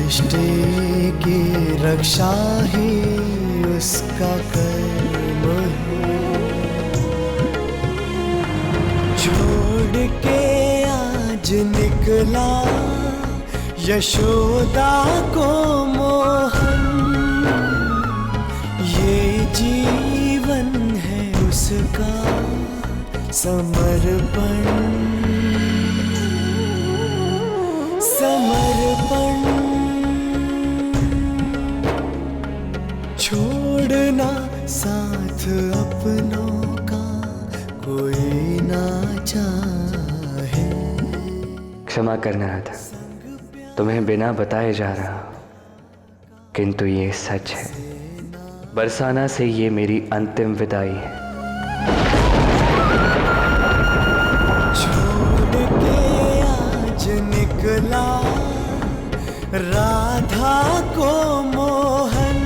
रिश्ते की रक्षा ही उसका कर्म है। छोड़ के आज निकला यशोदा को मोहन, ये जीवन है उसका समर्पण, समर्पण। छोड़ना साथ अपनों का कोई ना चाहे। क्षमा करना राधा, तुम्हें बिना बताए जा रहा हूं, किंतु ये सच है, बरसाना से ये मेरी अंतिम विदाई है। छोड़ के आज निकला राधा को मोहन।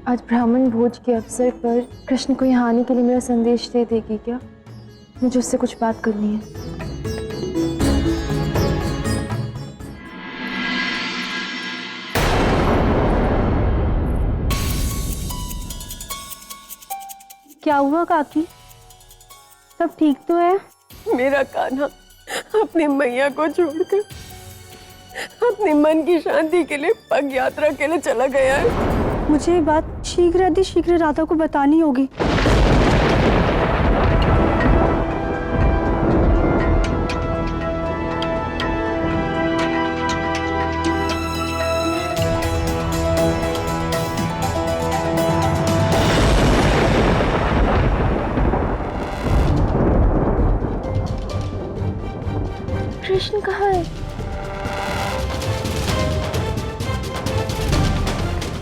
आज ब्राह्मण भोज के अवसर पर कृष्ण को यहाँ आने के लिए मेरा संदेश दे देगी क्या? मुझे उससे कुछ बात करनी है। क्या हुआ काकी? सब ठीक तो है? मेरा कान्हा अपनी मैया को छोड़कर अपने मन की शांति के लिए पग यात्रा के लिए चला गया है। मुझे ये बात शीघ्र राधा को बतानी होगी। कृष्ण कहाँ है?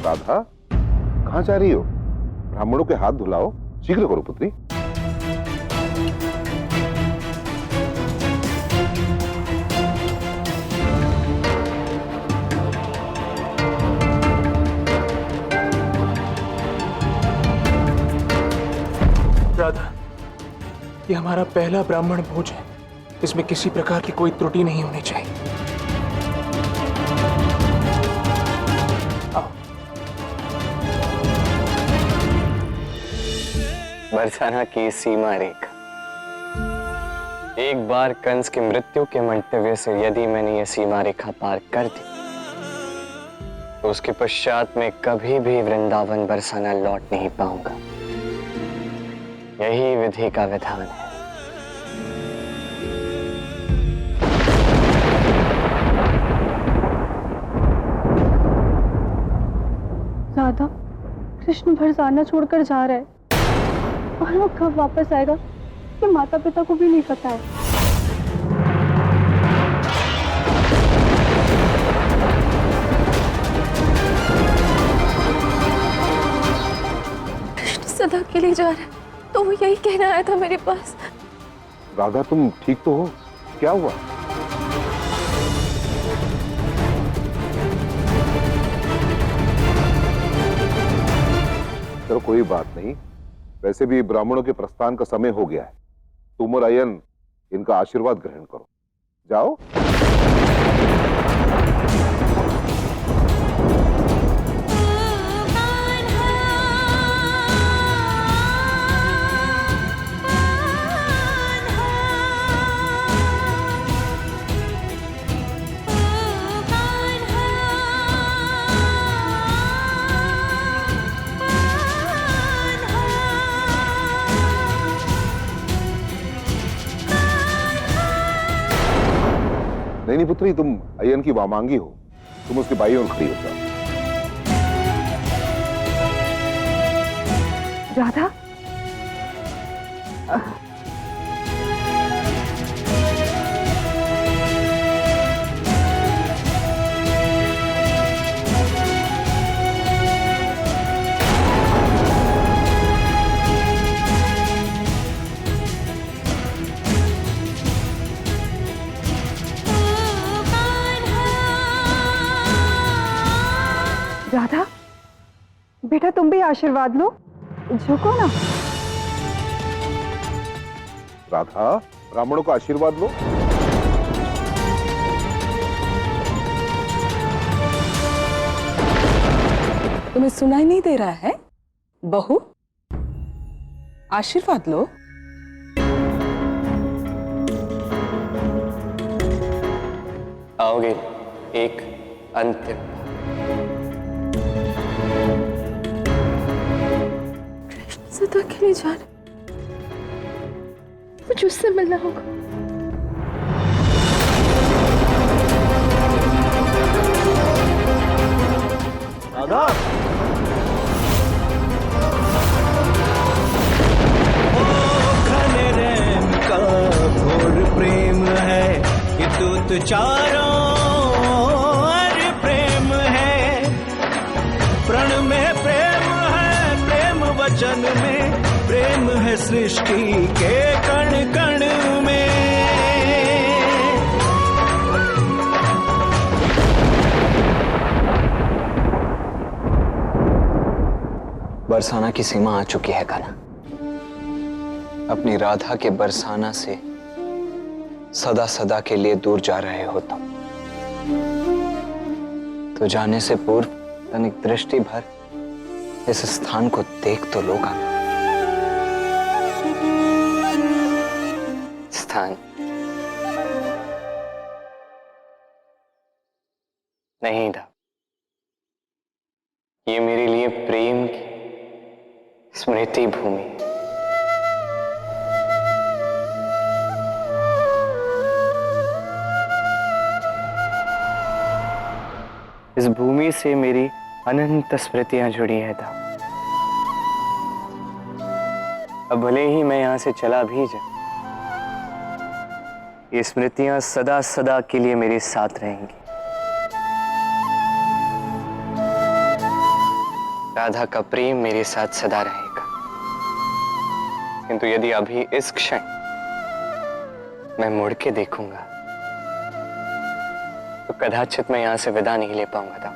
राधा, कहाँ जा रही हो? ब्राह्मणों के हाथ धुलाओ, शीघ्र करो पुत्री। राधा, ये हमारा पहला ब्राह्मण भोज है, इसमें किसी प्रकार की कोई त्रुटि नहीं होनी चाहिए। बरसाना की सीमा रेखा। एक बार कंस की मृत्यु के मंतव्य से यदि मैंने यह सीमा रेखा पार कर दी, तो उसके पश्चात मैं कभी भी वृंदावन बरसाना लौट नहीं पाऊंगा। यही विधि का विधान है। राधा, कृष्ण बरसाना छोड़कर जा रहा है और वो कब वापस आएगा ये माता पिता को भी नहीं पता है। कृष्ण सदा के लिए जा रहा है, तो वो यही कहना आया था मेरे पास। राधा, तुम ठीक तो हो? क्या हुआ? चलो कोई बात नहीं, वैसे भी ब्राह्मणों के प्रस्थान का समय हो गया है। तुम और अयन इनका आशीर्वाद ग्रहण करो। जाओ। नहीं पुत्री, तुम अयन की वामांगी हो, तुम उसके बाईं ओर खड़ी हो जाओ। राधा, राधा, बेटा तुम भी आशीर्वाद लो, झुको ना। राधा, ब्राह्मणों का आशीर्वाद लो। तुम्हें सुनाई नहीं दे रहा है? बहू, आशीर्वाद लो। आओगे एक अंतिम सदा के लिए जा रहे, मुझे उससे मिलना होगा। दादा घने रैम का घोर प्रेम है, ये दूत चारों ओर प्रेम है। प्रण में प्रेम है, प्रेम वचन में प्रेम है, सृष्टि के कण कण में। बरसाना की सीमा आ चुकी है कान्हा। अपनी राधा के बरसाना से सदा सदा के लिए दूर जा रहे हो तुम। तो जाने से पूर्व तनिक दृष्टि भर इस स्थान को देख तो लो कान्हा। स्थान नहीं था, ये मेरे लिए प्रेम की स्मृति भूमि। इस भूमि से मेरी अनंत स्मृतियां जुड़ी है था। अब भले ही मैं यहां से चला भी जाऊं, ये स्मृतियां सदा सदा के लिए मेरे साथ रहेंगी। राधा का प्रेम मेरे साथ सदा रहेगा। किंतु यदि अभी इस क्षण मैं मुड़ के देखूंगा तो कदाचित मैं यहां से विदा नहीं ले पाऊंगा था।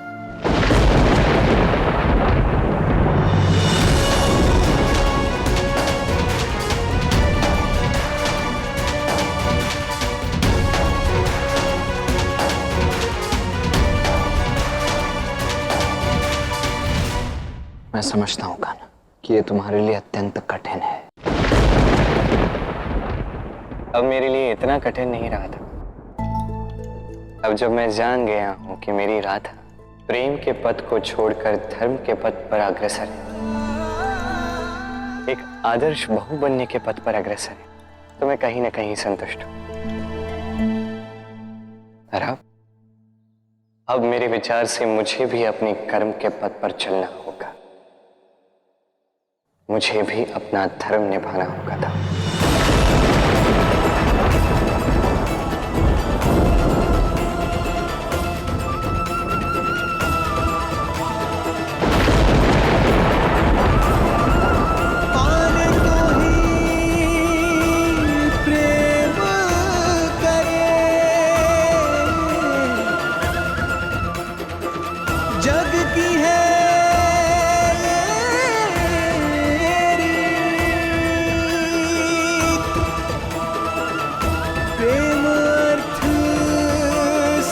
मैं समझता हूं कान्हा कि ये तुम्हारे लिए अत्यंत कठिन है। अब मेरे लिए इतना कठिन नहीं रहा था। अब जब मैं जान गया हूं कि मेरी राधा प्रेम के पथ को छोड़कर धर्म के पथ पर अग्रसर है, एक आदर्श बहू बनने के पथ पर अग्रसर है, तो मैं कहीं ना कहीं संतुष्ट हूं। और अब मेरे विचार से मुझे भी अपने कर्म के पथ पर चलना होगा। मुझे भी अपना धर्म निभाना होगा था। जग की है प्रेम अर्थ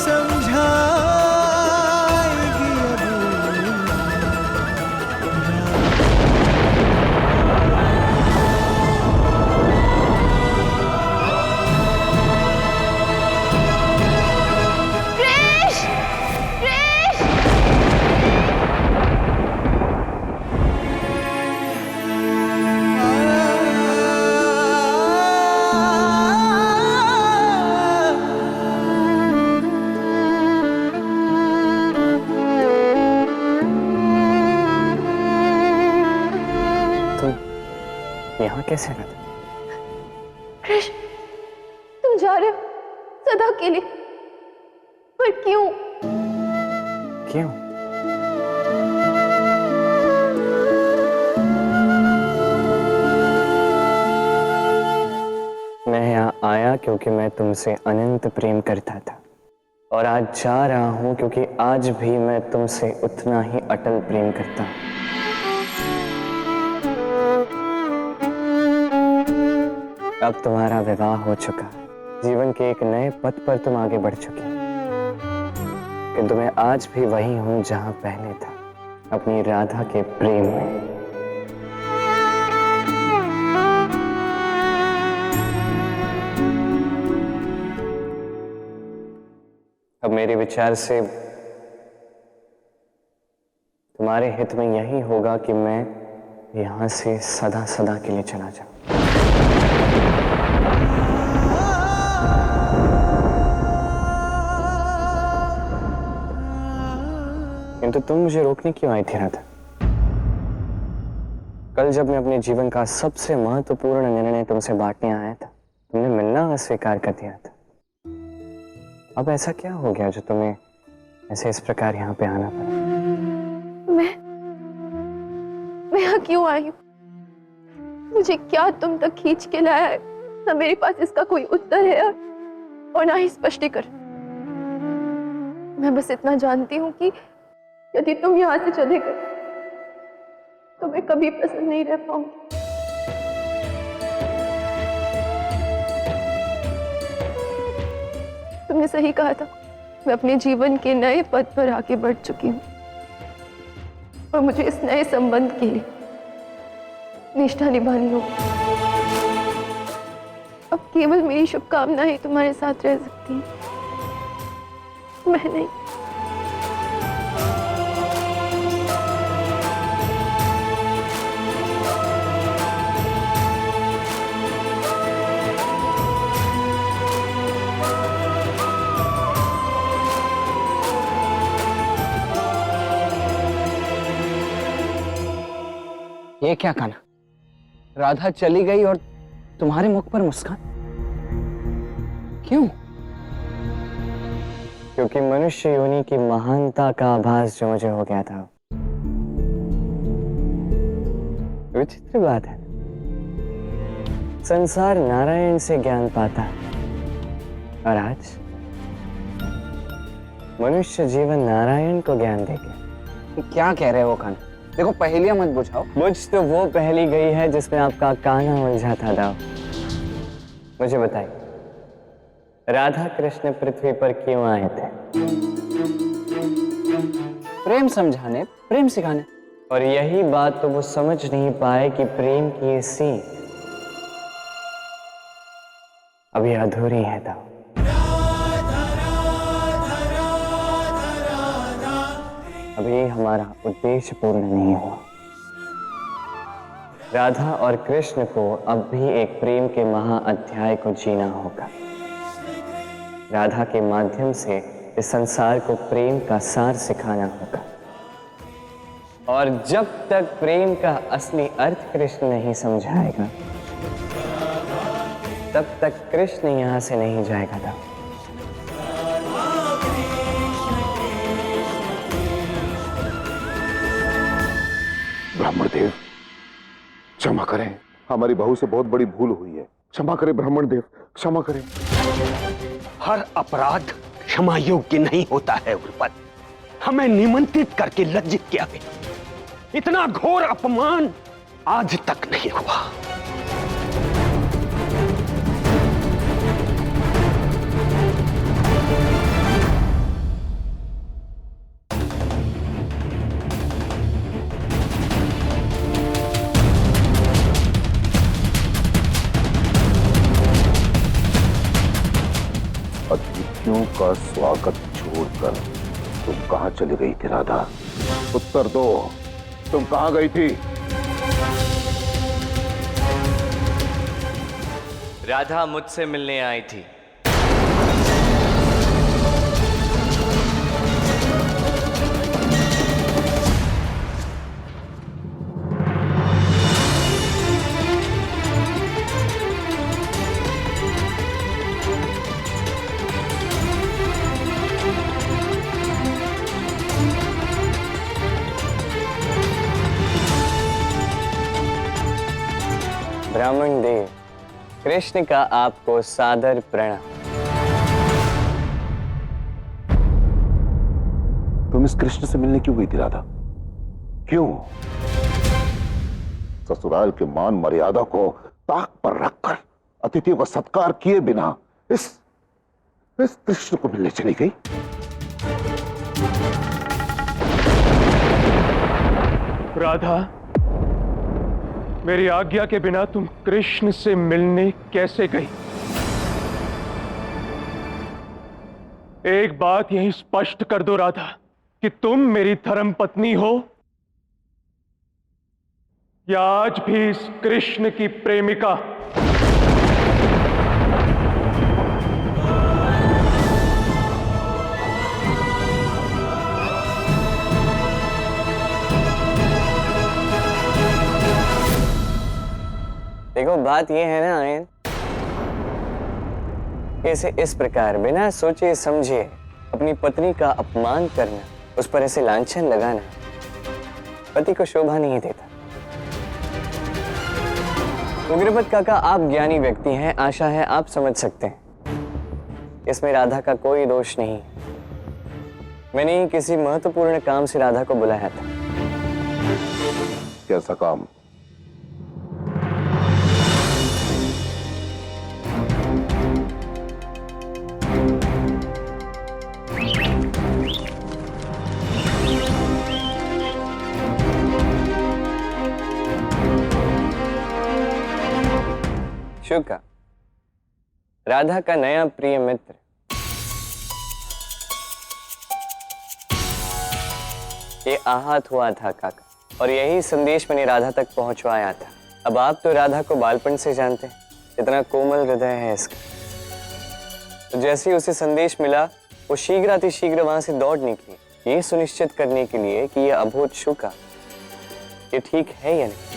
समझाएगी यहाँ कैसे रहता? कृष्ण, तुम जा रहे हो सदा के लिए, पर क्यों? क्यों? मैं यहाँ आया क्योंकि मैं तुमसे अनंत प्रेम करता था, और आज जा रहा हूं क्योंकि आज भी मैं तुमसे उतना ही अटल प्रेम करता हूं। अब तुम्हारा विवाह हो चुका, जीवन के एक नए पथ पर तुम आगे बढ़ चुकी, किंतु मैं आज भी वही हूं जहां पहले था। अपनी राधा के प्रेम में। अब मेरे विचार से तुम्हारे हित में यही होगा कि मैं यहां से सदा सदा के लिए चला जाऊं। किंतु तुम मुझे रोकने क्यों आई थी राधा? कल जब मैं अपने जीवन का सबसे महत्वपूर्ण निर्णय तुमसे बांटने आया था, तुमने मिलना अस्वीकार कर दिया था। अब ऐसा क्या हो गया जो तुम्हें ऐसे इस प्रकार यहाँ पे आना पड़ा? मैं यहाँ क्यों आई हूँ? मुझे क्या तुम तक खींच के लाया है? ना मेरे पास इसका कोई उत्तर है और ना ही स्पष्टीकरण। मैं बस इतना जानती हूँ कि यदि तुम यहाँ से चले गए तो मैं कभी प्रसन्न नहीं रह पाऊंगी। तुमने सही कहा था, मैं अपने जीवन के नए पद पर आगे बढ़ चुकी हूँ और मुझे इस नए संबंध के लिए निष्ठा निभानी होगी। अब केवल मेरी शुभकामना ही तुम्हारे साथ रह सकती है, मैं नहीं। ये क्या कहना? राधा चली गई और तुम्हारे मुख पर मुस्कान? क्यों? क्योंकि मनुष्य योनि की महानता का आभास जो मुझे हो गया था। विचित्र बात है, संसार नारायण से ज्ञान पाता और आज मनुष्य जीवन नारायण को ज्ञान देगा। क्या कह रहे हो कान्हा? देखो, पहेलियां मत बुझाओ। मुझ तो वो पहली गई है जिसमें आपका कान्हा उलझा था दाव। मुझे बताइए, राधा कृष्ण पृथ्वी पर क्यों आए थे? प्रेम समझाने, प्रेम सिखाने। और यही बात तो वो समझ नहीं पाए कि प्रेम की ये सीख अभी अधूरी है दाव। अभी हमारा उद्देश्य पूर्ण नहीं हुआ। राधा और कृष्ण को अब भी एक प्रेम के महाअध्याय को जीना होगा। राधा के माध्यम से इस संसार को प्रेम का सार सिखाना होगा। और जब तक प्रेम का असली अर्थ कृष्ण नहीं समझाएगा, तब तक कृष्ण यहां से नहीं जाएगा था। ब्राह्मण देव, क्षमा करें, हमारी बहू से बहुत बड़ी भूल हुई है। क्षमा करें ब्राह्मण देव, क्षमा करें। हर अपराध क्षमा योग्य नहीं होता है उर्वत। हमें निमंत्रित करके लज्जित किया गया। इतना घोर अपमान आज तक नहीं हुआ। अतिथियों का स्वागत छोड़कर तुम कहां चली गई थी राधा? उत्तर दो, तुम कहां गई थी? राधा मुझसे मिलने आई थी। ब्राह्मण देव, कृष्ण का आपको सादर प्रणाम। तुम इस कृष्ण से मिलने क्यों गई थी राधा? क्यों? ससुराल के मान मर्यादा को ताक पर रखकर अतिथियों का सत्कार किए बिना इस कृष्ण को मिलने चली गई? राधा, मेरी आज्ञा के बिना तुम कृष्ण से मिलने कैसे गई? एक बात यही स्पष्ट कर दो राधा कि तुम मेरी धर्म पत्नी हो या आज भी इस कृष्ण की प्रेमिका? देखो, बात ये है ना आयन, ऐसे इस प्रकार बिना सोचे समझे अपनी पत्नी का अपमान करना, उस पर ऐसे लांछन लगाना पति को शोभा नहीं देता। उग्रपद काका, आप ज्ञानी व्यक्ति हैं, आशा है आप समझ सकते हैं इसमें राधा का कोई दोष नहीं है। मैंने किसी महत्वपूर्ण काम से राधा को बुलाया था। कैसा काम? शुका, राधा का नया प्रिय मित्र ये आहत हुआ था काका, और यही संदेश मैंने राधा तक पहुंचवाया था। अब आप तो राधा को बालपन से जानते हैं, इतना कोमल हृदय है इसका। तो जैसे ही उसे संदेश मिला, वो शीघ्र वहां से दौड़ निकली, ये सुनिश्चित करने के लिए कि यह अबोध शुका ये ठीक है या नहीं।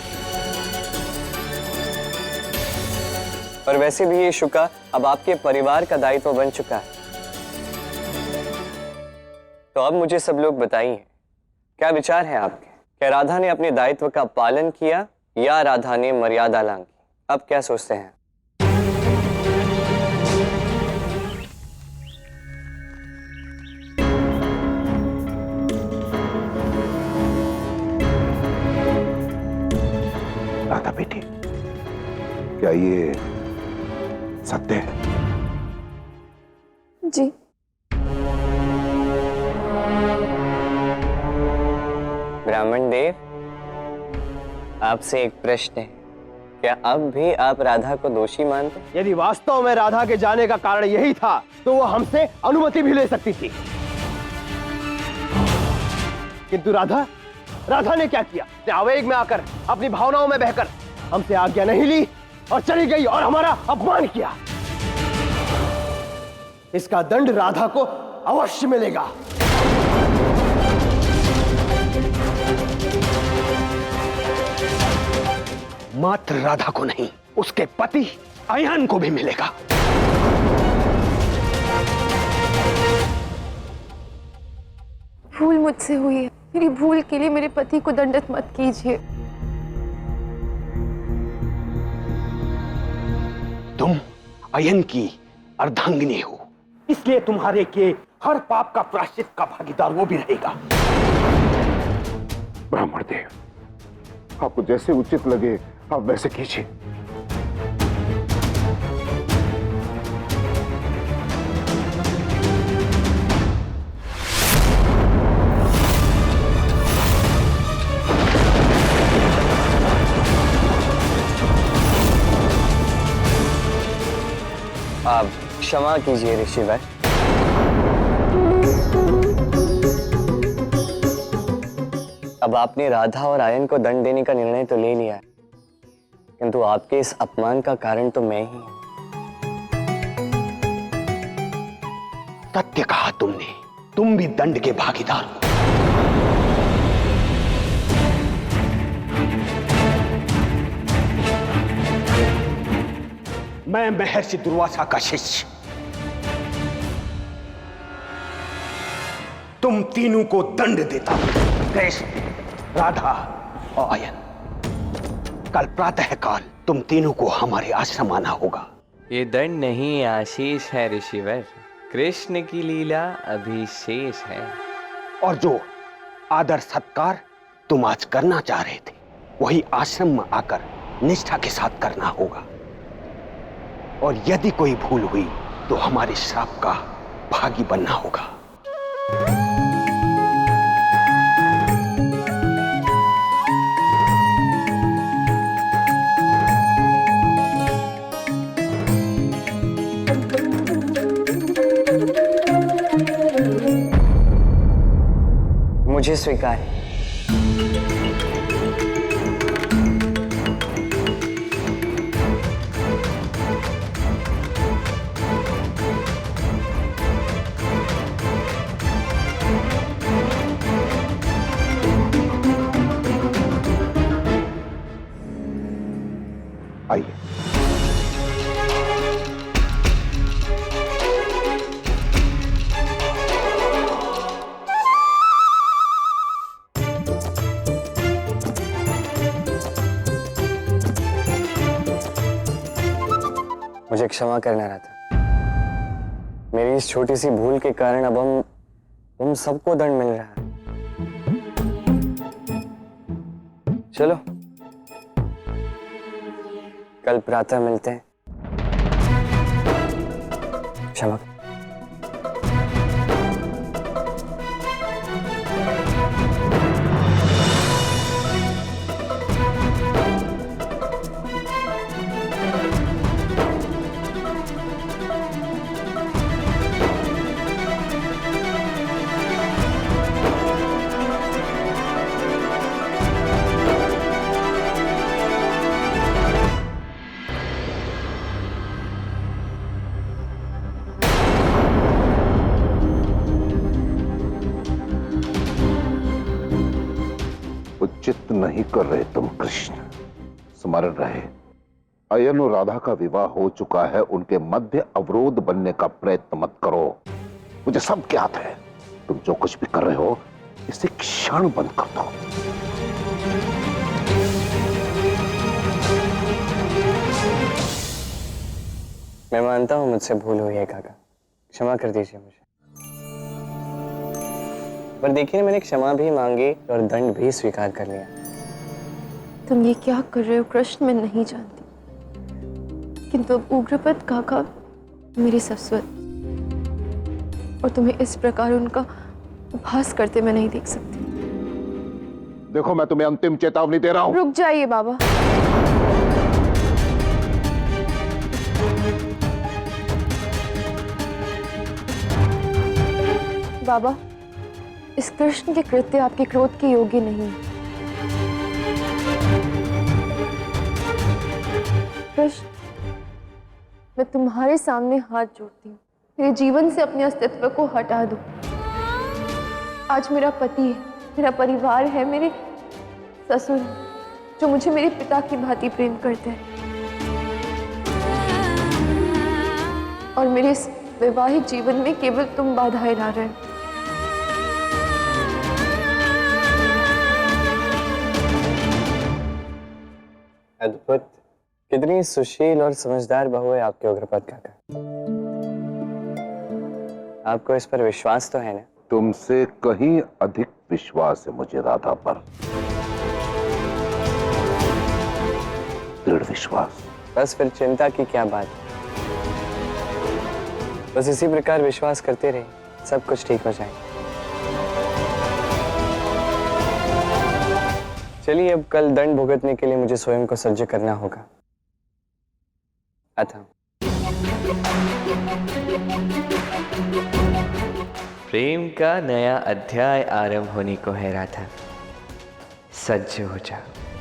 और वैसे भी ये शुका अब आपके परिवार का दायित्व बन चुका है। तो अब मुझे सब लोग बताइए, क्या विचार है आपके? क्या राधा ने अपने दायित्व का पालन किया या राधा ने मर्यादा लांघी? अब क्या सोचते हैं? राधा बेटी, क्या ये सत्य है? जी। ब्राह्मण देव, आपसे एक प्रश्न है, क्या अब भी आप राधा को दोषी मानते? यदि वास्तव में राधा के जाने का कारण यही था तो वो हमसे अनुमति भी ले सकती थी, किंतु राधा ने क्या किया? आवेग में आकर, अपनी भावनाओं में बहकर हमसे आज्ञा नहीं ली और चली गई और हमारा अपमान किया। इसका दंड राधा को अवश्य मिलेगा। मात्र राधा को नहीं, उसके पति अयन को भी मिलेगा। भूल मुझसे हुई है, मेरी भूल के लिए मेरे पति को दंडित मत कीजिए। तुम अयन की अर्धांगिनी हो, इसलिए तुम्हारे किए हर पाप का प्रायश्चित का भागीदार वो भी रहेगा। ब्राह्मण देव, आपको जैसे उचित लगे आप वैसे कीजिए। आप क्षमा कीजिए ऋषिवर। अब आपने राधा और आयन को दंड देने का निर्णय तो ले लिया है, किंतु आपके इस अपमान का कारण तो मैं ही हूं। सत्य कहा तुमने, तुम भी दंड के भागीदार हो। मैं महर्षि दुर्वासा का शिष्य, तुम तीनों को दंड देता हूं, कृष्ण, राधा और आयन। कल प्रातः काल तुम तीनों को हमारे आश्रम आना होगा। ये दंड नहीं आशीष है ऋषिवर, कृष्ण की लीला अभी शेष है। और जो आदर सत्कार तुम आज करना चाह रहे थे, वही आश्रम में आकर निष्ठा के साथ करना होगा। और यदि कोई भूल हुई तो हमारे श्राप का भागी बनना होगा। मुझे स्वीकार है। आइए। मुझे क्षमा करना रहा था। मेरी इस छोटी सी भूल के कारण अब हम सबको दंड मिल रहा है। चलो कल प्रातः मिलते हैं। क्षमा। उचित नहीं कर रहे तुम कृष्ण। स्मरण रहे, अयन और राधा का विवाह हो चुका है, उनके मध्य अवरोध बनने का प्रयत्न मत करो। मुझे सब ज्ञात है, तुम जो कुछ भी कर रहे हो इसे क्षण बंद कर दो। मैं मानता हूं मुझसे भूल हुई है काका, क्षमा कर दीजिए मुझे। पर देखिए मैंने क्षमा भी मांगी और दंड भी स्वीकार कर लिया। तुम ये क्या कर रहे हो कृष्ण, मैं नहीं जानती, किंतु अब उग्रपद काका मेरे ससुर और तुम्हें इस प्रकार उनका उपहास करते मैं नहीं देख सकती। देखो मैं तुम्हें अंतिम चेतावनी दे रहा हूं। रुक जाइए बाबा। बाबा, इस कृष्ण के कृत्य आपके क्रोध के योग्य नहीं है। कृष्ण, मैं तुम्हारे सामने हाथ जोड़ती हूँ, मेरे जीवन से अपने अस्तित्व को हटा दो। आज मेरा पति है, मेरा परिवार है, मेरे ससुर हैं, जो मुझे मेरे पिता की भांति प्रेम करते हैं, और मेरे इस वैवाहिक जीवन में केवल तुम बाधाएं ला रहे हो। अद्भुत, कितनी सुशील और समझदार बहू है आपके उग्रपद काका। आपको इस पर विश्वास तो है ना? तुमसे कहीं अधिक विश्वास है मुझे राधा पर, दृढ़ विश्वास। बस फिर चिंता की क्या बात, बस इसी प्रकार विश्वास करते रहे, सब कुछ ठीक हो जाएगा। चलिए अब कल दंड भुगतने के लिए मुझे स्वयं को सज्ज करना होगा। अतः प्रेम का नया अध्याय आरंभ होने को है राधा, सज्ज हो जाओ।